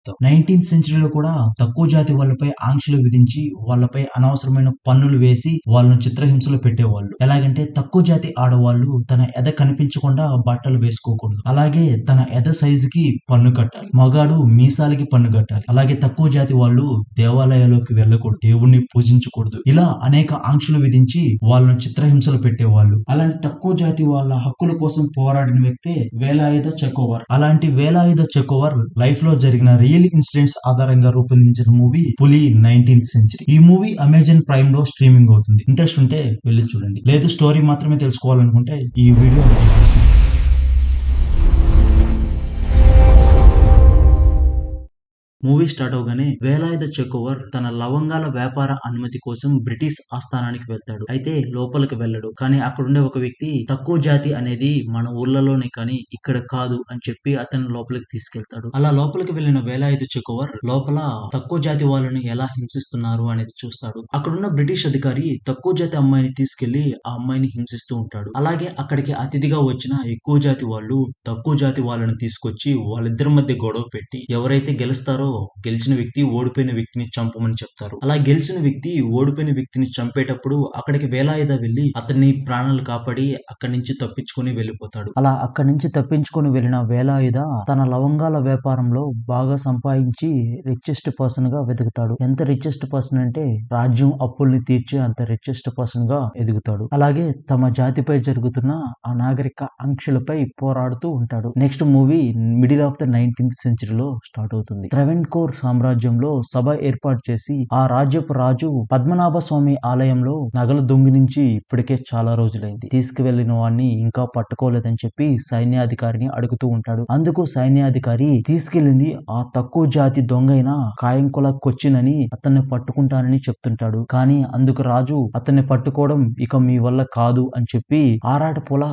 చెప్తాం. 19th సెంచరీలో కూడా తక్కువ జాతి వాళ్ళపై ఆంక్షలు విధించి వాళ్ళపై అనవసరమైన పన్నులు వేసి వాళ్ళను చిత్రహింసలు పెట్టేవాళ్ళు. ఎలాగంటే తక్కువ జాతి ఆడవాళ్ళు తన ఎద కనిపించకుండా బట్టలు వేసుకోకూడదు, అలాగే తన ఎద సైజుకి పన్ను కట్టాలి, మగాడు మీసాలకి పన్ను కట్టాలి, అలాగే తక్కువ జాతి వాళ్ళు దేవాలయాల్లోకి వెళ్ళకూడదు, దేవుణ్ణి పూజించకూడదు. ఇలా అనేక ఆంక్షలు విధించి వాళ్ళను చిత్రహింసలు పెట్టేవాళ్ళు. అలాంటి తక్కువ జాతి వాళ్ళ హక్కుల కోసం పోరాడిన వ్యక్తే వేలాయుధ చెకోవర్. అలాంటి వేలాయుధ చెకోవర్ లైఫ్ లో జరిగిన రియల్ ఇన్సిడెంట్స్ ఆధారంగా రూపొందించిన మూవీ పులి 19th సెంచరీ. ఈ మూవీ అమెజాన్ ప్రైమ్ లో స్ట్రీమింగ్ అవుతుంది. ఇంట్రెస్ట్ ఉంటే వెళ్ళి చూడండి, లేదు స్టోరీ మాత్రమే తెలుసుకోవాలనుకుంటే ఈ వీడియో మూవీ స్టార్ట్ అవగానే వేలాయుధ చెకోవర్ తన లవంగాల వ్యాపార అనుమతి కోసం బ్రిటిష్ ఆస్థానానికి వెళ్తాడు. అయితే లోపలికి వెళ్ళడు. కానీ అక్కడుండే ఒక వ్యక్తి తక్కువ జాతి అనేది మన ఊర్లలోనే కానీ ఇక్కడ కాదు అని చెప్పి అతను లోపలికి తీసుకెళ్తాడు. అలా లోపలికి వెళ్ళిన వేలాయుధ చెకోవర్ లోపల తక్కువ జాతి వాళ్ళని ఎలా హింసిస్తున్నారు అనేది చూస్తాడు. అక్కడున్న బ్రిటిష్ అధికారి తక్కువ జాతి అమ్మాయిని తీసుకెళ్లి ఆ అమ్మాయిని హింసిస్తూ ఉంటాడు. అలాగే అక్కడికి అతిథిగా వచ్చిన ఎక్కువ జాతి వాళ్ళు తక్కువ జాతి వాళ్ళని తీసుకొచ్చి వాళ్ళిద్దరి మధ్య గొడవ పెట్టి ఎవరైతే గెలుస్తారో గెలిచిన వ్యక్తి ఓడిపోయిన వ్యక్తిని చంపమని చెప్తారు. అలా గెలిచిన వ్యక్తి ఓడిపోయిన వ్యక్తిని చంపేటప్పుడు అక్కడికి వేలాయుధ వెళ్లి అతన్ని ప్రాణాలు కాపాడి అక్కడి నుంచి తప్పించుకుని వెళ్ళిపోతాడు. అలా అక్కడి నుంచి తప్పించుకుని వెళ్ళిన వేలాయుధ తన లవంగాల వ్యాపారంలో బాగా సంపాదించి రిచెస్ట్ పర్సన్ గా వెతుకుతాడు. ఎంత రిచెస్ట్ పర్సన్ అంటే రాజ్యం అప్పుల్ని తీర్చే అంత రిచెస్ట్ పర్సన్ గా ఎదుగుతాడు. అలాగే తమ జాతిపై జరుగుతున్న అనాగరిక ఆంక్షలపై పోరాడుతూ ఉంటాడు. Next movie middle of the 19th సెంచరీలో స్టార్ట్ అవుతుంది. ట్రావెన్కోర్ సామ్రాజ్యంలో సభ ఏర్పాటు చేసి ఆ రాజ్యపు రాజు పద్మనాభ స్వామి ఆలయంలో నగలు దొంగిలించి ఇప్పటికే చాలా రోజులైంది, తీసుకువెళ్లిన వాడిని ఇంకా పట్టుకోలేదని చెప్పి సైన్యాధికారిని అడుగుతూ ఉంటాడు. అందుకు సైన్యాధికారి తీసుకెళ్లింది ఆ తక్కువ జాతి దొంగైన కాయంకుల కొచ్చినని అతన్ని పట్టుకుంటానని చెప్తుంటాడు. కానీ అందుకు రాజు అతన్ని పట్టుకోవడం ఇక మీ వల్ల కాదు అని చెప్పి ఆరాటపూల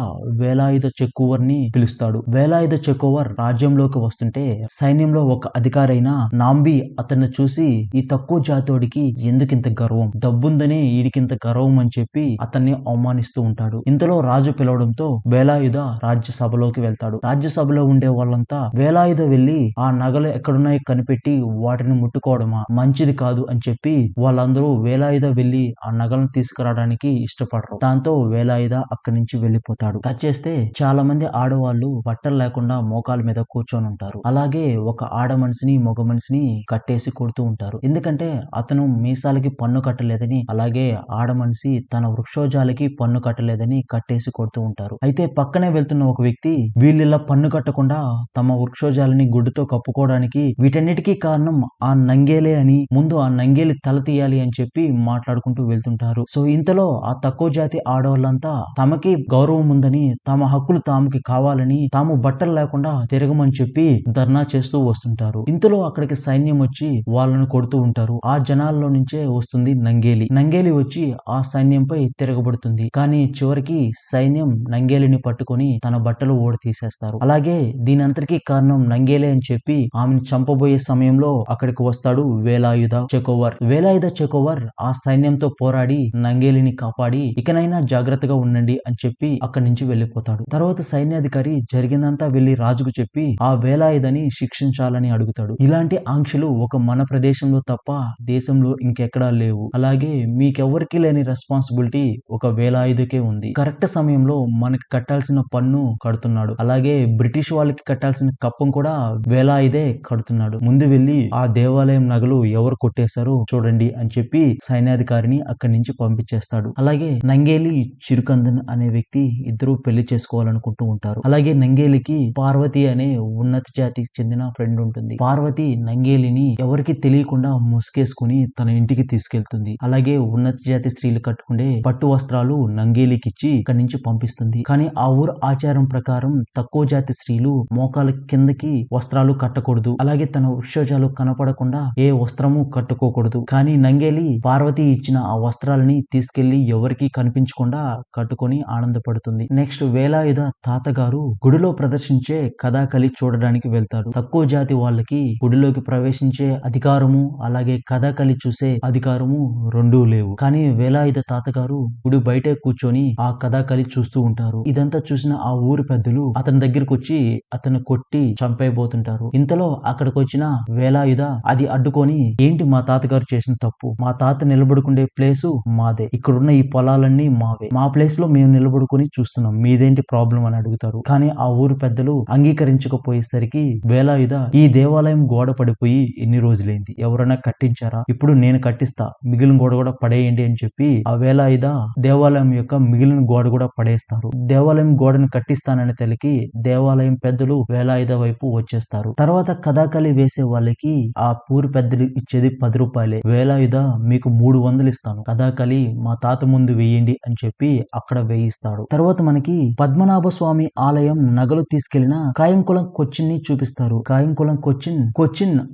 వేలాయుధ చెకోవర్ ని పిలుస్తాడు. వేలాయుధ చెకోవర్ రాజ్యంలోకి వస్తుంటే సైన్యంలో ఒక అధికారైన నాంబి అతన్ని చూసి ఈ తక్కువ జాతోడికి ఎందుకింత గర్వం, డబ్బుందనే ఈడికింత గర్వం అని చెప్పి అతన్ని అవమానిస్తూ ఉంటాడు. ఇంతలో రాజు పిలవడంతో వేలాయుధ రాజ్యసభలోకి వెళ్తాడు. రాజ్యసభలో ఉండే వాళ్ళంతా వేలాయుధ వెళ్లి ఆ నగలు ఎక్కడున్నాయో కనిపెట్టి వాటిని ముట్టుకోవడమా మంచిది కాదు అని చెప్పి వాళ్ళందరూ వేలాయుధ వెళ్లి ఆ నగలను తీసుకురావడానికి ఇష్టపడరు. దాంతో వేలాయుధ అక్కడి నుంచి వెళ్లిపోతాడు. కట్ చేస్తే చాలా మంది ఆడవాళ్లు బట్టలు లేకుండా మోకాల మీద కూర్చొని ఉంటారు. అలాగే ఒక ఆడ మనిషిని మగ మనిషిని కట్టేసి కొడుతూ ఉంటారు. ఎందుకంటే అతను మీసాలకి పన్ను కట్టలేదని, అలాగే ఆడ మనిషి తన వృక్షోజాలకి పన్ను కట్టలేదని కట్టేసి కొడుతూ ఉంటారు. అయితే పక్కనే వెళ్తున్న ఒక వ్యక్తి వీళ్ళిలా పన్ను కట్టకుండా తమ వృక్షోజాలని గుడ్డుతో కప్పుకోవడానికి వీటన్నిటికీ కారణం ఆ నంగేలే అని, ముందు ఆ నంగేలి తల తీయాలి అని చెప్పి మాట్లాడుకుంటూ వెళ్తుంటారు. సో ఇంతలో ఆ తక్కువ జాతి ఆడవాళ్ళంతా తమకి గౌరవం ఉందని, తమ హక్కులు తాముకి కావాలని, తాము బట్టలు లేకుండా తిరగమని చెప్పి ధర్నా చేస్తూ వస్తుంటారు. ఇంతలో అక్కడికి సైన్యం వచ్చి వాళ్ళను కొడుతూ ఉంటారు. ఆ జనాల్లో నుంచే వస్తుంది నంగేలి. నంగేలి వచ్చి ఆ సైన్యంపై తిరగబడుతుంది. కానీ చివరికి సైన్యం నంగేలిని పట్టుకొని తన బట్టలు ఓడి తీసేస్తారు. అలాగే దీని అంతటికీ కారణం నంగేలే అని చెప్పి ఆమెను చంపబోయే సమయంలో అక్కడికి వస్తాడు వేలాయుధ చెకోవర్. వేలాయుధ చెకోవర్ ఆ సైన్యంతో పోరాడి నంగేలిని కాపాడి ఇకనైనా జాగ్రత్తగా ఉండండి అని చెప్పి అక్కడి నుంచి వెళ్లిపోతాడు. తర్వాత సైన్యాధికారి జరిగిందంతా వెళ్లి రాజుకు చెప్పి ఆ వేలాయుధని శిక్షించాలని అడుగుతాడు. ఇలాంటి ఆంక్షలు ఒక మన ప్రదేశంలో తప్ప దేశంలో ఇంకెక్కడా లేవు. అలాగే మీకెవ్వరికి లేని రెస్పాన్సిబిలిటీ ఒక వేలాయుధకే ఉంది. కరెక్ట్ సమయంలో మనకి కట్టాల్సిన పన్ను కడుతున్నాడు. అలాగే బ్రిటిష్ వాళ్ళకి కట్టాల్సిన కప్పం కూడా వేలాయుధే కడుతున్నాడు. ముందు వెళ్లి ఆ దేవాలయం నగలు ఎవరు కొట్టేశారో చూడండి అని చెప్పి సైన్యాధికారిని అక్కడి నుంచి పంపించేస్తాడు. అలాగే నంగేలి చిరుకందన్ అనే వ్యక్తి ఇద్దరు పెళ్లి చేసుకోవాలనుకుంటూ ఉంటారు. అలాగే నంగేలికి పార్వతి అనే ఉన్నత జాతికి చెందిన ఫ్రెండ్ ఉంటుంది. పార్వతి నంగేలిని ఎవరికి తెలియకుండా ముసుగేసుకుని తన ఇంటికి తీసుకెళ్తుంది. అలాగే ఉన్నత జాతి స్త్రీలు కట్టుకునే పట్టు వస్త్రాలు నంగేలికి ఇచ్చి ఇక్కడి నుంచి పంపిస్తుంది. కానీ ఆ ఊరు ఆచారం ప్రకారం తక్కువ జాతి స్త్రీలు మోకాల కిందకి వస్త్రాలు కట్టకూడదు. అలాగే తన వృక్షోజాలు కనపడకుండా ఏ వస్త్రము కట్టుకోకూడదు. కానీ నంగేలి పార్వతి ఇచ్చిన ఆ వస్త్రాలని తీసుకెళ్లి ఎవరికి కనిపించకుండా కట్టుకొని ఆనందపడుతుంది. నెక్స్ట్ వేలాయుధ తాతగారు గుడిలో ప్రదర్శించే కథాకళి చూడడానికి వెళ్తాడు. తక్కువ జాతి వాళ్ళకి గుడిలో జైల్లోకి ప్రవేశించే అధికారము అలాగే కథకళి చూసే అధికారము రెండూ లేవు. కానీ వేలాయుధ తాతగారు గుడి బయటే కూర్చొని ఆ కథకళి చూస్తూ ఉంటారు. ఇదంతా చూసిన ఆ ఊరి పెద్దలు అతని దగ్గరికి వచ్చి అతను కొట్టి చంపేయబోతుంటారు. ఇంతలో అక్కడికి వచ్చిన వేలాయుధ అది అడ్డుకొని, ఏంటి మా తాతగారు చేసిన తప్పు, మా తాత నిలబడుకునే ప్లేసు మాదే, ఇక్కడున్న ఈ పొలాలన్నీ మావే, మా ప్లేస్ లో మేము నిలబడుకుని చూస్తున్నాం, మీదేంటి ప్రాబ్లం అని అడుగుతారు. కానీ ఆ ఊరు పెద్దలు అంగీకరించకపోయేసరికి వేలాయుధ, ఈ దేవాలయం గోడ పడిపోయి ఎన్ని రోజులైంది, ఎవరైనా కట్టించారా, ఇప్పుడు నేను కట్టిస్తా, మిగిలిన గోడ కూడా పడేయండి అని చెప్పి ఆ వేలాయుధ దేవాలయం యొక్క మిగిలిన గోడ కూడా పడేస్తారు. దేవాలయం గోడను కట్టిస్తానని తెలికి దేవాలయం పెద్దలు వేలాయుధ వైపు వచ్చేస్తారు. తర్వాత కథాకళి వేసే వాళ్ళకి ఆ ఊరి పెద్దలు ఇచ్చేది 10 రూపాయలే. వేలాయుధ మీకు 300 ఇస్తాను, కథాకళి మా తాత ముందు వేయండి అని చెప్పి అక్కడ వేయిస్తాడు. తర్వాత మనకి పద్మనాభ స్వామి ఆలయం నగలు తీసుకెళ్లిన కాయంకులం కొచ్చిన్ ని చూపిస్తారు. కాయంకులం కొచ్చిన్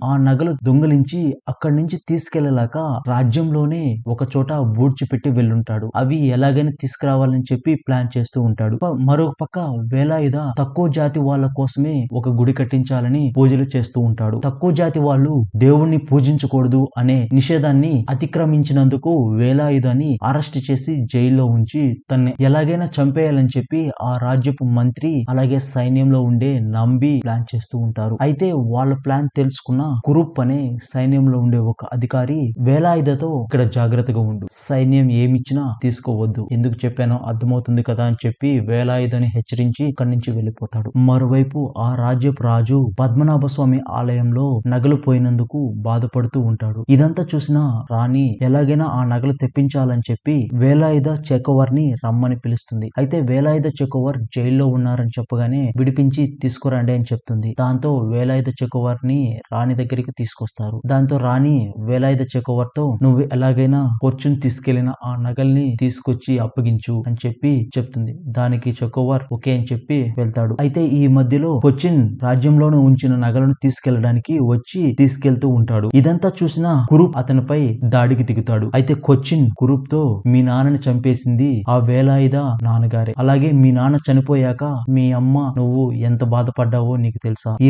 ఆ నగలు దొంగిలించి అక్కడి నుంచి తీసుకెళ్లలేక రాజ్యంలోనే ఒక చోట బూడ్చిపెట్టి వెళ్ళుంటాడు. అవి ఎలాగైనా తీసుకురావాలని చెప్పి ప్లాన్ చేస్తూ ఉంటాడు. మరొక పక్క వేలాయుధ తక్కువ జాతి వాళ్ళ కోసమే ఒక గుడి కట్టించాలని పూజలు చేస్తూ ఉంటాడు. తక్కువ జాతి వాళ్ళు దేవుణ్ణి పూజించకూడదు అనే నిషేధాన్ని అతిక్రమించినందుకు వేలాయుధాన్ని అరెస్ట్ చేసి జైల్లో ఉంచి తన్ని ఎలాగైనా చంపేయాలని చెప్పి ఆ రాజ్యపు మంత్రి అలాగే సైన్యంలో ఉండే నంబి ప్లాన్ చేస్తూ ఉంటారు. అయితే వాళ్ళ ప్లాన్ తెలుసుకున్న కురూప్ అనే సైన్యంలో ఉండే ఒక అధికారి వేలాయుధతో ఇక్కడ జాగ్రత్తగా ఉండు, సైన్యం ఏమిచ్చినా తీసుకోవద్దు, ఎందుకు చెప్పానో అర్థమవుతుంది కదా అని చెప్పి వేలాయుధాన్ని హెచ్చరించి ఇక్కడి నుంచి వెళ్ళిపోతాడు. మరోవైపు ఆ రాజ్యపు రాజు పద్మనాభ స్వామి ఆలయంలో నగలు పోయినందుకు బాధపడుతూ ఉంటాడు. ఇదంతా చూసిన రాణి ఎలాగైనా ఆ నగలు తెప్పించాలని చెప్పి వేలాయుధ చెకోవర్ ని రమ్మని పిలుస్తుంది. అయితే వేలాయుధ చెకోవర్ జైల్లో ఉన్నారని చెప్పగానే విడిపించి తీసుకురండి అని చెప్తుంది. దాంతో వేలాయుధ చెకోవర్ ని రాణి దగ్గరికి తీసుకొస్తారు. దాంతో రాణి వేలాయుధ చెకోవర్ తో, నువ్వు ఎలాగైనా కొచ్చిన్ తీసుకెళ్లిన ఆ నగల్ని తీసుకొచ్చి అప్పగించు అని చెప్పి చెప్తుంది. దానికి చెకోవర్ ఓకే అని చెప్పి వెళ్తాడు. అయితే ఈ మధ్యలో కొచ్చిన్ రాజ్యంలోనే ఉంచిన నగలను తీసుకెళ్లడానికి వచ్చి తీసుకెళ్తూ ఉంటాడు. ఇదంతా చూసిన కురూప్ అతనిపై దాడికి దిగుతాడు. అయితే కొచ్చిన్ కురూప్ తో, మీ నాన్నని చంపేసింది ఆ వేలాయుధ నాన్నగారే, అలాగే మీ నాన్న చనిపోయాక మీ అమ్మ నువ్వు ఎంత బాధపడ్డావో నీకు తెలుసా, ఈ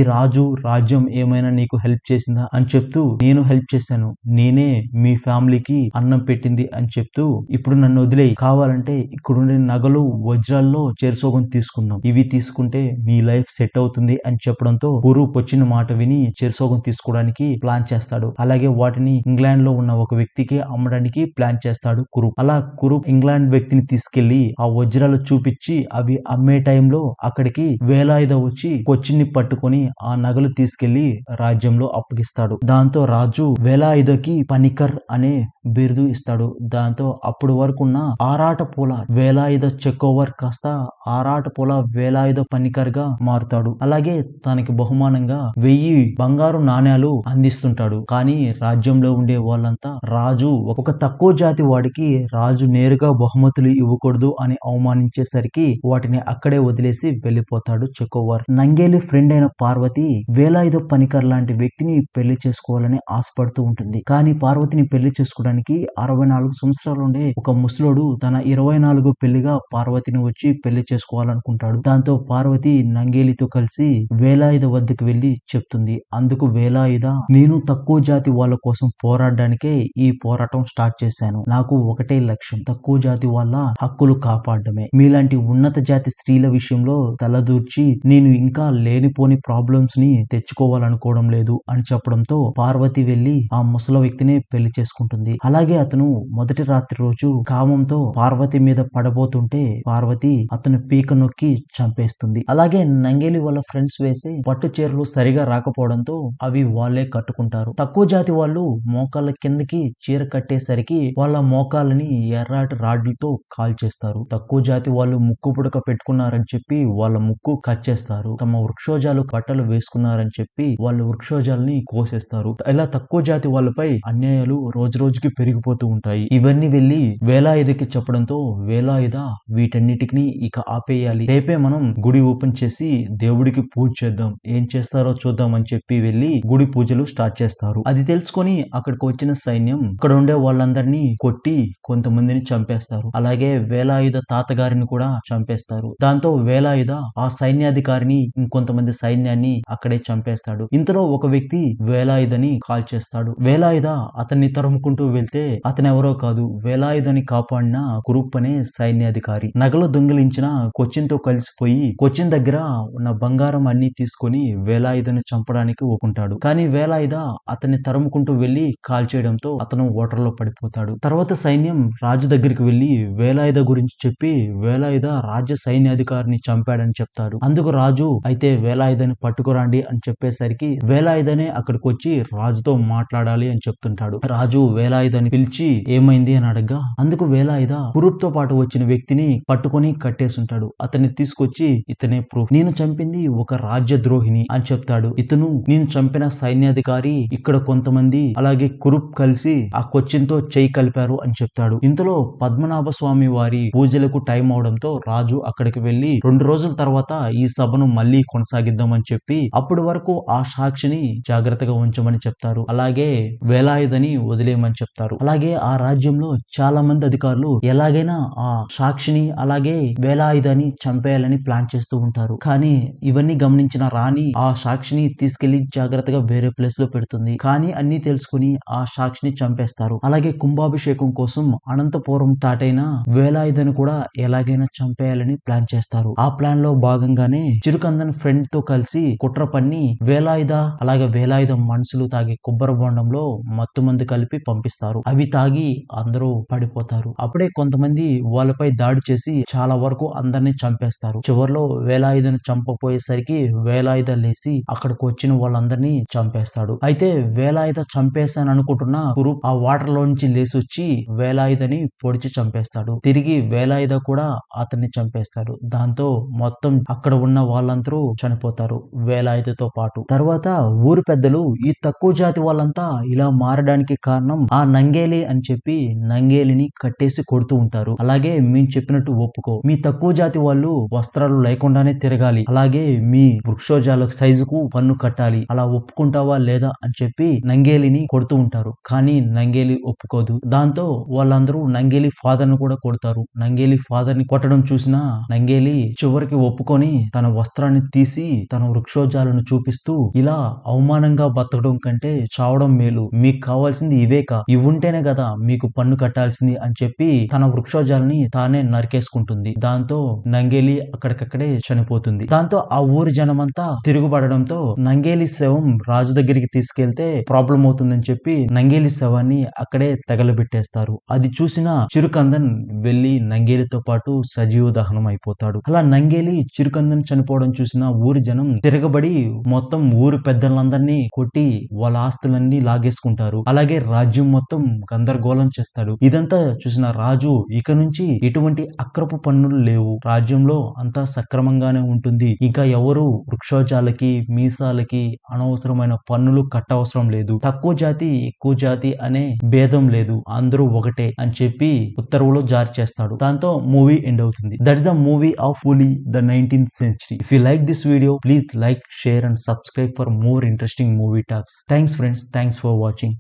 రాజ్యం ఏమైనా నీకు హెల్ప్ చేసిందా అని చెప్తూ, నేను హెల్ప్ చేశాను, నేనే మీ ఫ్యామిలీకి అన్నం పెట్టింది అని చెప్తూ, ఇప్పుడు నన్ను వదిలేయి, కావాలంటే ఇక్కడుండే నగలు వజ్రాల్లో చెరుసోగం తీసుకుందాం, ఇవి తీసుకుంటే నీ లైఫ్ సెట్ అవుతుంది అని చెప్పడంతో కురూప్ వచ్చిన మాట విని చెరుసోగం తీసుకోవడానికి ప్లాన్ చేస్తాడు. అలాగే వాటిని ఇంగ్లాండ్ లో ఉన్న ఒక వ్యక్తికి అమ్మడానికి ప్లాన్ చేస్తాడు కురూప్. అలా కురూప్ ఇంగ్లాండ్ వ్యక్తిని తీసుకెళ్లి ఆ వజ్రాలు చూపించి అవి అమ్మే టైంలో అక్కడికి వేలాయుధ వచ్చి కొచ్చిన్ ని పట్టుకొని ఆ నగలు తీసుకెళ్లి రాజ్యంలో అప్పగిస్తాడు. దాంతో రాజు వేలాయుధకి పనికర్ అనే బిరుదు ఇస్తాడు. దాంతో అప్పుడు వరకున్న ఆరాట పూల వేలాయుధ చెకోవర్ కాస్త ఆరాట పూల వేలాయుధ పనికర్ గా మారుతాడు. అలాగే తనకి బహుమానంగా 1000 బంగారు నాణ్యాలు అందిస్తుంటాడు. కానీ రాజ్యంలో ఉండే వాళ్ళంతా రాజు ఒక తక్కువ జాతి వాడికి రాజు నేరుగా బహుమతులు ఇవ్వకూడదు అని అవమానించేసరికి వాటిని అక్కడే వదిలేసి వెళ్ళిపోతాడు చెకోవర్. నంగేలి ఫ్రెండ్ అయిన పార్వతి వేలాయుధ పనికర్ లాంటి వ్యక్తిని పెళ్లి చేసుకోవాలని ఆశపడుతూ ఉంటుంది. కానీ పార్వతిని పెళ్లి చేసుకోవడానికి 64 సంవత్సరాలు ఉండే ఒక ముసలోడు తన 24 పెళ్లిగా పార్వతిని వచ్చి పెళ్లి చేసుకోవాలనుకుంటాడు. దాంతో పార్వతి నంగేలితో కలిసి వేలాయుధ వద్దకు వెళ్లి చెప్తుంది. అందుకు వేలాయుధ, నేను తక్కువ జాతి వాళ్ళ కోసం పోరాడడానికే ఈ పోరాటం స్టార్ట్ చేశాను, నాకు ఒకటే లక్ష్యం, తక్కువ జాతి వాళ్ళ హక్కులు కాపాడడమే, మీలాంటి ఉన్నత జాతి స్త్రీల విషయంలో తలదూర్చి నేను ఇంకా లేనిపోని ప్రాబ్లమ్స్ ని తెచ్చుకోవాలనుకోవడం లేదు అని చెప్పడంతో పార్వతి వెళ్లి ఆ ముసలి వ్యక్తిని పెళ్లి చేసుకుంటుంది. అలాగే అతను మొదటి రాత్రి రోజు కామంతో పార్వతి మీద పడబోతుంటే పార్వతి అతను పీక నొక్కి చంపేస్తుంది. అలాగే నంగేలి వాళ్ళ ఫ్రెండ్స్ వేసే పట్టు చీరలు సరిగా రాకపోవడంతో అవి వాళ్ళే కట్టుకుంటారు. తక్కువ జాతి వాళ్ళు మోకాళ్ళ కిందకి చీర కట్టేసరికి వాళ్ళ మోకాళ్ళని ఎర్రాటి రాడ్లతో కాల్చేస్తారు. తక్కువ జాతి వాళ్ళు ముక్కు పుడక పెట్టుకున్నారని చెప్పి వాళ్ళ ముక్కు కట్ చేస్తారు. తమ వృక్షోజాలు బట్టలు వేసుకున్నారని చెప్పి వాళ్ళ వృక్షోజాలని కోసేస్తారు. ఇలా తక్కువ జాతి వాళ్ళపై అన్యాయాలు రోజు రోజుకి పెరిగిపోతూ ఉంటాయి. ఇవన్నీ వెళ్లి వేలాయుధకి చెప్పడంతో వేలాయుధ వీటన్నిటిని ఇక ఆపేయాలి, రేపే మనం గుడి ఓపెన్ చేసి దేవుడికి పూజ చేద్దాం, ఏం చేస్తారో చూద్దాం అని చెప్పి వెళ్లి గుడి పూజలు స్టార్ట్ చేస్తారు. అది తెలుసుకొని అక్కడికి వచ్చిన సైన్యం అక్కడ ఉండే వాళ్ళందరినీ కొట్టి కొంతమందిని చంపేస్తారు. అలాగే వేలాయుధ తాతగారిని కూడా చంపేస్తారు. దాంతో వేలాయుధ ఆ సైన్యాధికారిని ఇంకొంతమంది సైన్యాన్ని అక్కడే చంపేస్తాడు. ఇంతలో ఒక వ్యక్తి వేలాయుధని కాల్ చేస్తాడు. వేలాయుధ అతన్ని తరుముకుంటూ వెళ్తే అతను ఎవరో కాదు, వేలాయుధని కాపాడిన కురుప్ అనే సైన్యాధికారి. నగలు దొంగిలించిన కొచ్చిన్ తో కలిసిపోయి కొచ్చిన్ దగ్గర ఉన్న బంగారం అన్ని తీసుకొని వేలాయుధని చంపడానికి ఒప్పుకుంటాడు. కానీ వేలాయుధ అతన్ని తరుముకుంటూ వెళ్లి కాల్ చేయడంతో అతను ఓటర్లో పడిపోతాడు. తర్వాత సైన్యం రాజు దగ్గరికి వెళ్లి వేలాయుధ గురించి చెప్పి వేలాయుధ రాజ్య సైన్యాధికారిని చంపాడని చెప్తాడు. అందుకు రాజు అయితే వేలాయుధని పట్టుకురండి అని చెప్పేసరికి వేలాయుధనే అక్కడికి వచ్చి రాజుతో మాట్లాడాలి అని చెప్తుంటాడు. రాజు వేలాయుధని పిలిచి ఏమైంది అని అడగ్గా అందుకు వేలాయుధ కురుప్ తో పాటు వచ్చిన వ్యక్తిని పట్టుకొని కట్టేసుంటాడు. అతన్ని తీసుకొచ్చి ఇతనే ప్రూఫ్, నేను చంపింది ఒక రాజ్య ద్రోహిని అని చెప్తాడు. ఇతను నేను చంపిన సైన్యాధికారి, ఇక్కడ కొంతమంది అలాగే కురుప్ కలిసి ఆ కొచ్చిన్ తో చేయి కలిపారు అని చెప్తాడు. ఇంతలో పద్మనాభ స్వామి వారి పూజలకు టైం అవడంతో రాజు అక్కడికి వెళ్లి 2 రోజుల తర్వాత ఈ సభను మళ్ళీ కొనసాగిద్దామని చెప్పి అప్పటి వరకు ఆ సాక్షిని జాగ్రత్తగా ఉంచమని చెప్తారు. అలాగే వేలాయుధని వదిలేయమని చెప్తారు. అలాగే ఆ రాజ్యంలో చాలా మంది అధికారులు ఎలాగైనా ఆ సాక్షిని అలాగే వేలాయుధాన్ని చంపేయాలని ప్లాన్ చేస్తూ ఉంటారు. కానీ ఇవన్నీ గమనించిన రాణి ఆ సాక్షిని తీసుకెళ్లి జాగ్రత్తగా వేరే ప్లేస్ లో పెడుతుంది. కానీ అన్ని తెలుసుకుని ఆ సాక్షిని చంపేస్తారు. అలాగే కుంభాభిషేకం కోసం అనంతపురం తాటైన వేలాయుధని కూడా ఎలాగైనా చంపేయాలని ప్లాన్ చేస్తారు. ఆ ప్లాన్ లో భాగంగానే చిరుకందన్ ఫ్రెండ్ తో కలిసి కుట్ర పన్ని వేలాయుధ అలాగే వేలాయుధ మనుషులు తాగే కొబ్బరి బొండంలో మత్తు మంది కలిపి పంపిస్తారు. అవి తాగి అందరూ పడిపోతారు. అప్పుడే కొంతమంది వాళ్ళపై దాడి చేసి చాలా వరకు అందరినీ చంపేస్తారు. చివరిలో వేలాయుధని చంపపోయేసరికి వేలాయుధ లేసి అక్కడికి వచ్చిన వాళ్ళందరినీ చంపేస్తాడు. అయితే వేలాయుధ చంపేశాను అనుకుంటున్న కురుప్ ఆ వాటర్ లో నుంచి లేసి వచ్చి వేలాయుధని పొడిచి చంపేస్తాడు. తిరిగి వేలాయుధ కూడా అతన్ని చంపేస్తాడు. దాంతో మొత్తం అక్కడ ఉన్న వాళ్ళందరూ చనిపోతారు వేలాయుధతో పాటు. తర్వాత ఊరు పెద్దలు ఈ తక్కువ జాతి వాళ్ళంతా ఇలా మారడానికి కారణం ఆ నంగేలి అని చెప్పి నంగేలిని కట్టేసి కొడుతూ ఉంటారు. అలాగే మేము చెప్పినట్టు ఒప్పుకో, మీ తక్కువ జాతి వాళ్ళు వస్త్రాలు లేకుండానే తిరగాలి, అలాగే మీ వృక్షోజాల సైజుకు పన్ను కట్టాలి, అలా ఒప్పుకుంటావా లేదా అని చెప్పి నంగేలిని కొడుతూ ఉంటారు. కానీ నంగేలి ఒప్పుకోదు. దాంతో వాళ్ళందరూ నంగేలి ఫాదర్ ను కూడా కొడతారు. నంగేలి ఫాదర్ ని కొట్టడం చూసిన నంగేలి చివరికి ఒప్పుకొని తన వస్త్రాన్ని తీసి తన వృక్షోజాలను చూపిస్తూ ఇలా అవమానంగా బతకడం కంటే చావడం మేలు, మీకు కావాల్సింది ఇవేకా, ఇవి ఉంటేనే కదా మీకు పన్ను కట్టాల్సింది అని చెప్పి తన వృక్షోజాలని తానే నరికేసుకుంటుంది. దాంతో నంగేలి అక్కడికక్కడే చనిపోతుంది. దాంతో ఆ ఊరి జనమంతా తిరుగుబడడంతో నంగేలి శవం రాజు దగ్గరికి తీసుకెళ్తే ప్రాబ్లం అవుతుందని చెప్పి నంగేలి శవాన్ని అక్కడే తగలబెట్టేస్తారు. అది చూసిన చిరుకందన్ వెళ్లి నంగేలితో పాటు సజీవ దహనం అయిపోతాడు. అలా నంగేలి చిరుకందన్ చనిపోవడం చూసిన ఊరి జనం తిరగబడి మొత్తం ఊరి పెద్దలందరినీ కొట్టి వాళ్ళ ఆస్తులన్నీ లాగేసుకుంటారు. అలాగే రాజ్యం మొత్తం గందరగోళం చేస్తాడు. ఇదంతా చూసిన రాజు ఇక నుంచి ఎటువంటి అక్రపు పన్నులు లేవు, రాజ్యంలో అంతా సక్రమంగానే ఉంటుంది, ఇంకా ఎవరు వృక్షోజాలకి మీసాలకి అనవసరమైన పన్నులు కట్టవసరం లేదు, తక్కువ జాతి ఎక్కువ జాతి అనే భేదం లేదు, అందరూ ఒకటే అని చెప్పి ఉత్తర్వులు జారీ చేస్తాడు. దాంతో మూవీ ఎండ్ అవుతుంది. That is the movie of hooley the 19th century. If you like this video, please like, share and subscribe for more interesting movie talks. Thanks friends, thanks for watching.